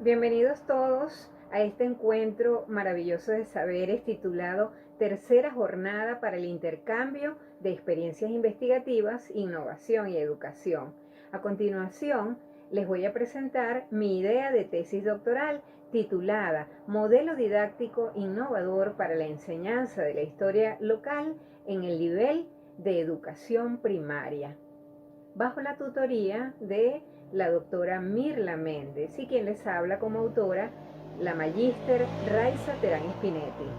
Bienvenidos todos a este encuentro maravilloso de saberes titulado Tercera Jornada para el Intercambio de Experiencias Investigativas, Innovación y Educación. A continuación, les voy a presentar mi idea de tesis doctoral titulada Modelo didáctico innovador para la enseñanza de la historia local en el nivel de educación primaria, bajo la tutoría de la doctora Mirla Méndez y quien les habla como autora, la magíster Raiza Terán Spinetti.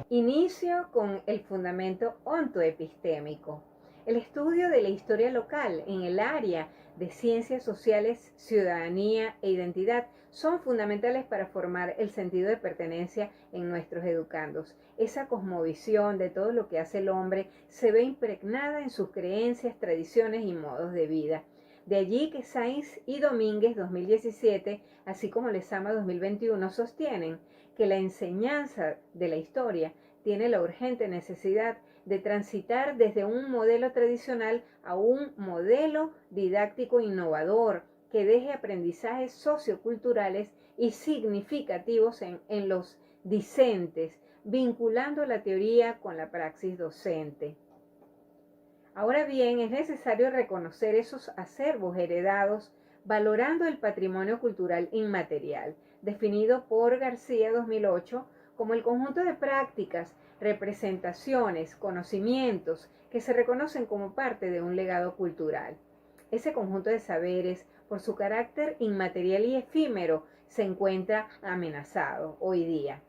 Inicio con el fundamento ontoepistémico, el estudio de la historia local en el área de ciencias sociales, ciudadanía e identidad son fundamentales para formar el sentido de pertenencia en nuestros educandos. Esa cosmovisión de todo lo que hace el hombre se ve impregnada en sus creencias, tradiciones y modos de vida. De allí que Sainz y Domínguez 2017, así como Lezama 2021, sostienen que la enseñanza de la historia tiene la urgente necesidad de transitar desde un modelo tradicional a un modelo didáctico innovador que deje aprendizajes socioculturales y significativos en los discentes, vinculando la teoría con la praxis docente. Ahora bien, es necesario reconocer esos acervos heredados, valorando el patrimonio cultural inmaterial, definido por García 2008 como el conjunto de prácticas, representaciones, conocimientos que se reconocen como parte de un legado cultural. Ese conjunto de saberes, por su carácter inmaterial y efímero, se encuentra amenazado hoy día.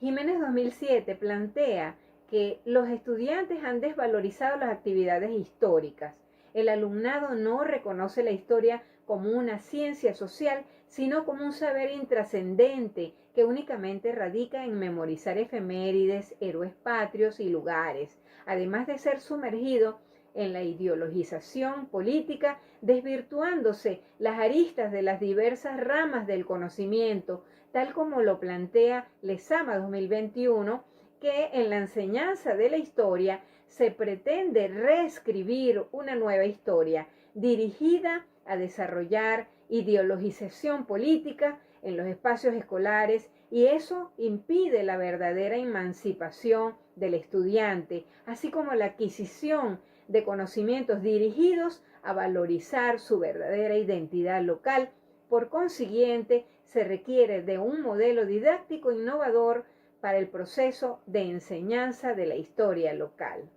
Jiménez 2007 plantea que los estudiantes han desvalorizado las actividades históricas. El alumnado no reconoce la historia como una ciencia social, sino como un saber intrascendente que únicamente radica en memorizar efemérides, héroes patrios y lugares, además de ser sumergido en la ideologización política, desvirtuándose las aristas de las diversas ramas del conocimiento, tal como lo plantea Lezama 2021, que en la enseñanza de la historia se pretende reescribir una nueva historia dirigida a desarrollar ideologización política en los espacios escolares, y eso impide la verdadera emancipación del estudiante, así como la adquisición de conocimientos dirigidos a valorizar su verdadera identidad local. Por consiguiente, se requiere de un modelo didáctico innovador para el proceso de enseñanza de la historia local.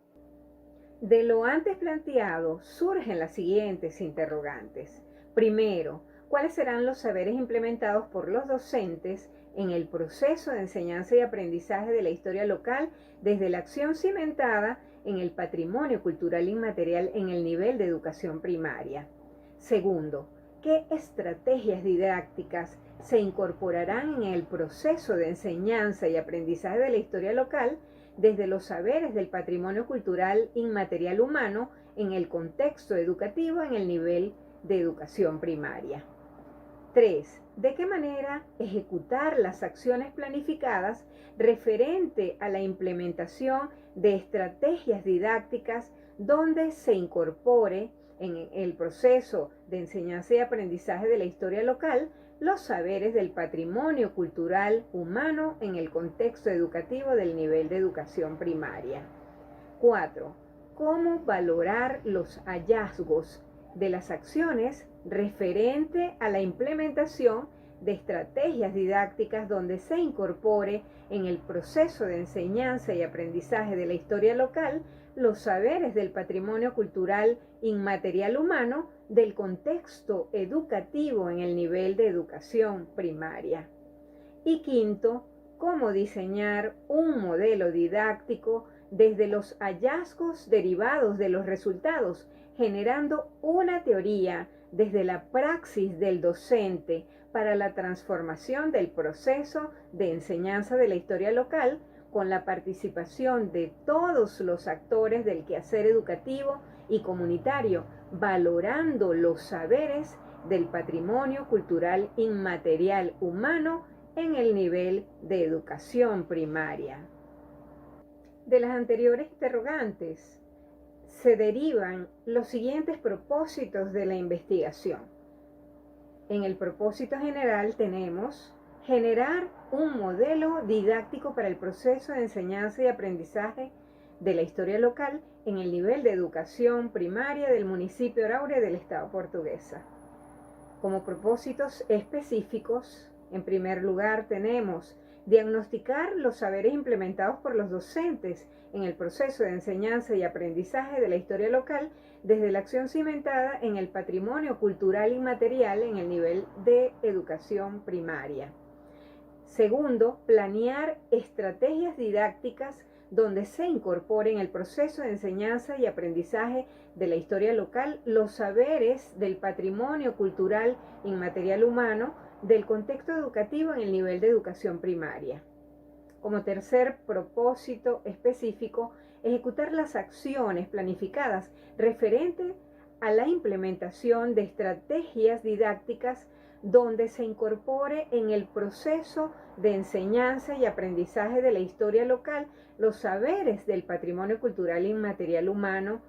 De lo antes planteado surgen las siguientes interrogantes. Primero, ¿cuáles serán los saberes implementados por los docentes en el proceso de enseñanza y aprendizaje de la historia local desde la acción cimentada en el patrimonio cultural inmaterial en el nivel de educación primaria? Segundo, ¿qué estrategias didácticas se incorporarán en el proceso de enseñanza y aprendizaje de la historia local desde los saberes del patrimonio cultural inmaterial humano en el contexto educativo en el nivel de educación primaria? 3. ¿De qué manera ejecutar las acciones planificadas referente a la implementación de estrategias didácticas donde se incorpore en el proceso de enseñanza y aprendizaje de la historia local los saberes del patrimonio cultural humano en el contexto educativo del nivel de educación primaria? 4. ¿Cómo valorar los hallazgos de las acciones referente a la implementación de estrategias didácticas donde se incorpore en el proceso de enseñanza y aprendizaje de la historia local los saberes del patrimonio cultural inmaterial humano del contexto educativo en el nivel de educación primaria? Y quinto, cómo diseñar un modelo didáctico desde los hallazgos derivados de los resultados, generando una teoría desde la praxis del docente para la transformación del proceso de enseñanza de la historia local con la participación de todos los actores del quehacer educativo y comunitario, valorando los saberes del patrimonio cultural inmaterial humano en el nivel de educación primaria. De las anteriores interrogantes se derivan los siguientes propósitos de la investigación. En el propósito general tenemos generar un modelo didáctico para el proceso de enseñanza y aprendizaje de la historia local en el nivel de educación primaria del municipio Araure del Estado Portuguesa. Como propósitos específicos, en primer lugar tenemos diagnosticar los saberes implementados por los docentes en el proceso de enseñanza y aprendizaje de la historia local desde la acción cimentada en el patrimonio cultural inmaterial en el nivel de educación primaria. Segundo, planear estrategias didácticas donde se incorporen el proceso de enseñanza y aprendizaje de la historia local los saberes del patrimonio cultural inmaterial humano del contexto educativo en el nivel de educación primaria. Como tercer propósito específico, ejecutar las acciones planificadas referentes a la implementación de estrategias didácticas donde se incorpore en el proceso de enseñanza y aprendizaje de la historia local los saberes del patrimonio cultural inmaterial humano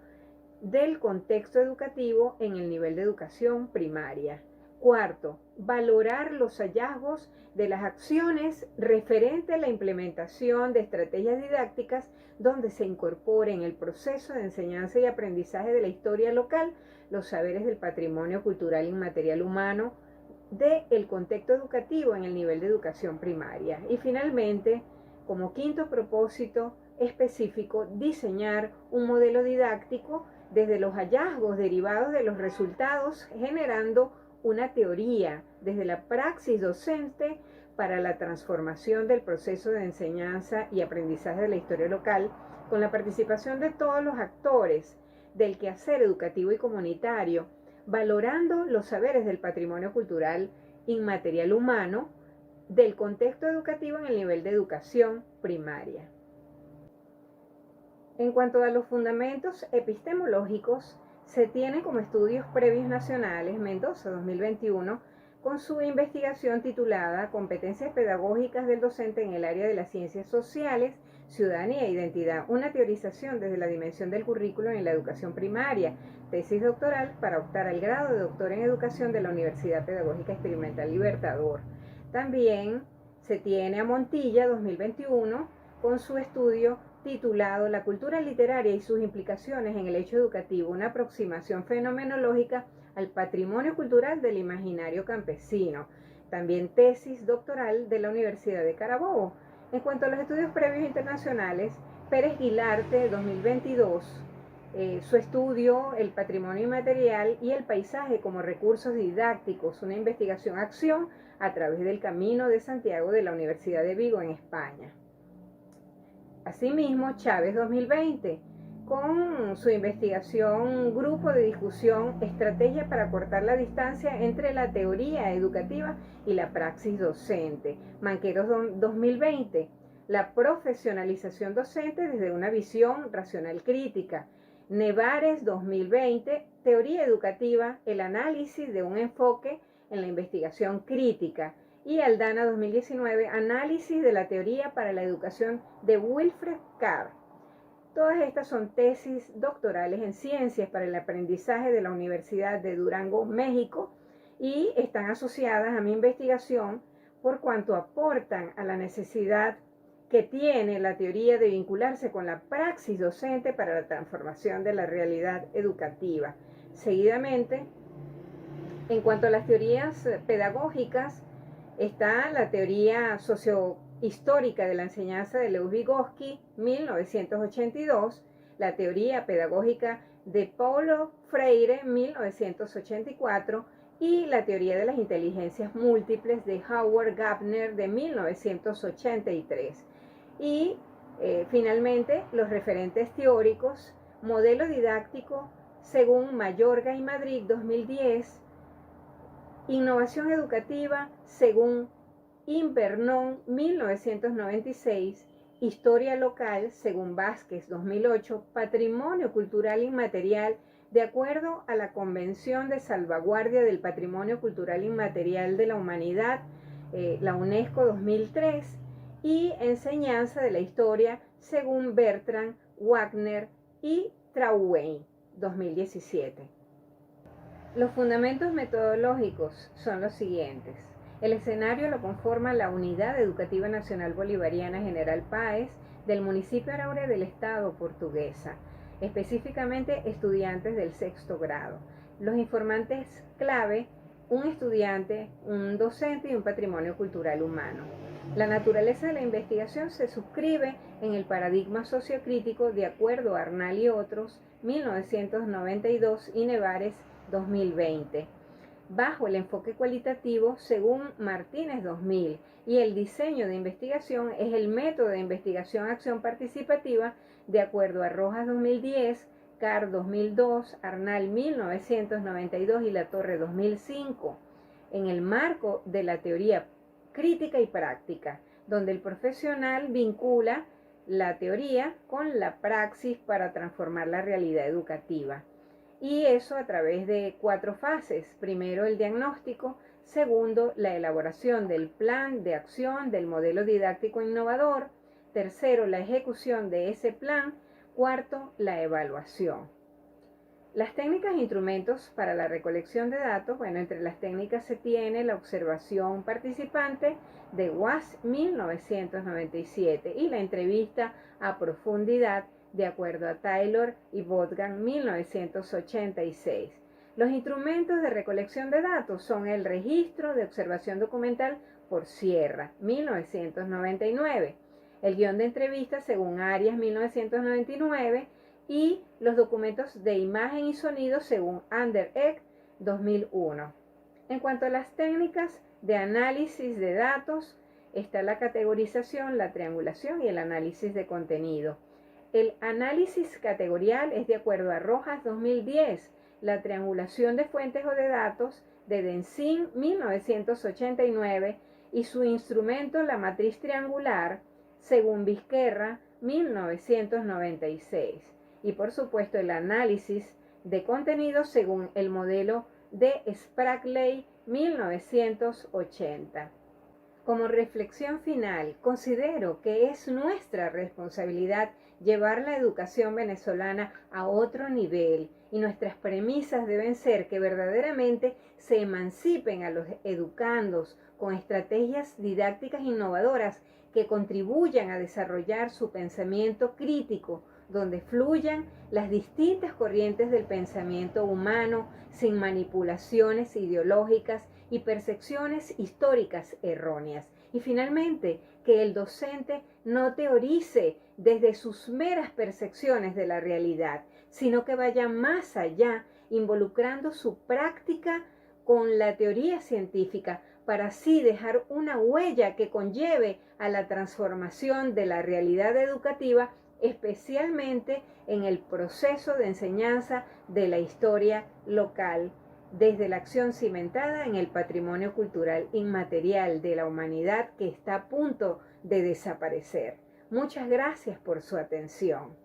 del contexto educativo en el nivel de educación primaria. Cuarto, valorar los hallazgos de las acciones referente a la implementación de estrategias didácticas donde se incorpore en el proceso de enseñanza y aprendizaje de la historia local los saberes del patrimonio cultural inmaterial humano del contexto educativo en el nivel de educación primaria. Y finalmente, como quinto propósito específico, diseñar un modelo didáctico desde los hallazgos derivados de los resultados, generando una teoría desde la praxis docente para la transformación del proceso de enseñanza y aprendizaje de la historia local, con la participación de todos los actores del quehacer educativo y comunitario, valorando los saberes del patrimonio cultural inmaterial humano del contexto educativo en el nivel de educación primaria. En cuanto a los fundamentos epistemológicos, se tiene como estudios previos nacionales Mendoza 2021 con su investigación titulada Competencias pedagógicas del docente en el área de las ciencias sociales, ciudadanía e identidad, una teorización desde la dimensión del currículo en la educación primaria, tesis doctoral para optar al grado de doctor en educación de la Universidad Pedagógica Experimental Libertador. También se tiene a Montilla 2021 con su estudio titulado La cultura literaria y sus implicaciones en el hecho educativo, una aproximación fenomenológica al patrimonio cultural del imaginario campesino. También tesis doctoral de la Universidad de Carabobo. En cuanto a los estudios previos internacionales, Pérez Guilarte 2022, su estudio El patrimonio inmaterial y el paisaje como recursos didácticos, una investigación-acción a través del Camino de Santiago de la Universidad de Vigo en España. Asimismo, Chávez 2020, con su investigación Grupo de Discusión, Estrategia para cortar la distancia entre la teoría educativa y la praxis docente. Manqueros 2020, la profesionalización docente desde una visión racional crítica. Nevares 2020, Teoría educativa, el análisis de un enfoque en la investigación crítica. Y Aldana 2019, Análisis de la teoría para la educación de Wilfred Carr. Todas estas son tesis doctorales en ciencias para el aprendizaje de la Universidad de Durango, México, y están asociadas a mi investigación por cuanto aportan a la necesidad que tiene la teoría de vincularse con la praxis docente para la transformación de la realidad educativa. Seguidamente, en cuanto a las teorías pedagógicas, está la teoría sociohistórica de la enseñanza de Lev Vygotsky, 1982, la teoría pedagógica de Paulo Freire, 1984, y la teoría de las inteligencias múltiples de Howard Gardner, de 1983. Y finalmente, los referentes teóricos, modelo didáctico según Mayorga y Madrid, 2010, Innovación educativa según Invernon 1996, Historia local según Vázquez 2008, Patrimonio cultural inmaterial de acuerdo a la Convención de Salvaguardia del Patrimonio Cultural Inmaterial de la Humanidad, la UNESCO 2003, y Enseñanza de la Historia según Bertrand, Wagner y Trautwein 2017. Los fundamentos metodológicos son los siguientes. El escenario lo conforma la Unidad Educativa Nacional Bolivariana General Páez del municipio Araure del Estado Portuguesa, específicamente estudiantes del sexto grado. Los informantes clave, un estudiante, un docente y un patrimonio cultural humano. La naturaleza de la investigación se suscribe en el paradigma sociocrítico de acuerdo a Arnal y otros, 1992 y Nevares, 2020, bajo el enfoque cualitativo según Martínez 2000, y el diseño de investigación es el método de investigación-acción participativa de acuerdo a Rojas 2010, Carr 2002, Arnal 1992 y La Torre 2005, en el marco de la teoría crítica y práctica, donde el profesional vincula la teoría con la praxis para transformar la realidad educativa. Y eso a través de 4 fases. Primero, el diagnóstico. Segundo, la elaboración del plan de acción del modelo didáctico innovador. Tercero, la ejecución de ese plan. Cuarto, la evaluación. Las técnicas e instrumentos para la recolección de datos, bueno, entre las técnicas se tiene la observación participante de WAS 1997 y la entrevista a profundidad de acuerdo a Taylor y Botgan 1986. Los instrumentos de recolección de datos son el registro de observación documental por Sierra 1999, el guión de entrevista según Arias 1999 y los documentos de imagen y sonido según Anderegg 2001. En cuanto a las técnicas de análisis de datos, está la categorización, la triangulación y el análisis de contenido. El análisis categorial es de acuerdo a Rojas 2010, la triangulación de fuentes o de datos de Denzin 1989 y su instrumento la matriz triangular según Vizquerra 1996. Y por supuesto el análisis de contenido según el modelo de Spragley 1980. Como reflexión final, considero que es nuestra responsabilidad llevar la educación venezolana a otro nivel y nuestras premisas deben ser que verdaderamente se emancipen a los educandos con estrategias didácticas innovadoras que contribuyan a desarrollar su pensamiento crítico, donde fluyan las distintas corrientes del pensamiento humano sin manipulaciones ideológicas y percepciones históricas erróneas. Y finalmente, que el docente no teorice desde sus meras percepciones de la realidad, sino que vaya más allá, involucrando su práctica con la teoría científica, para así dejar una huella que conlleve a la transformación de la realidad educativa, especialmente en el proceso de enseñanza de la historia local, desde la acción cimentada en el patrimonio cultural inmaterial de la humanidad que está a punto de desaparecer. Muchas gracias por su atención.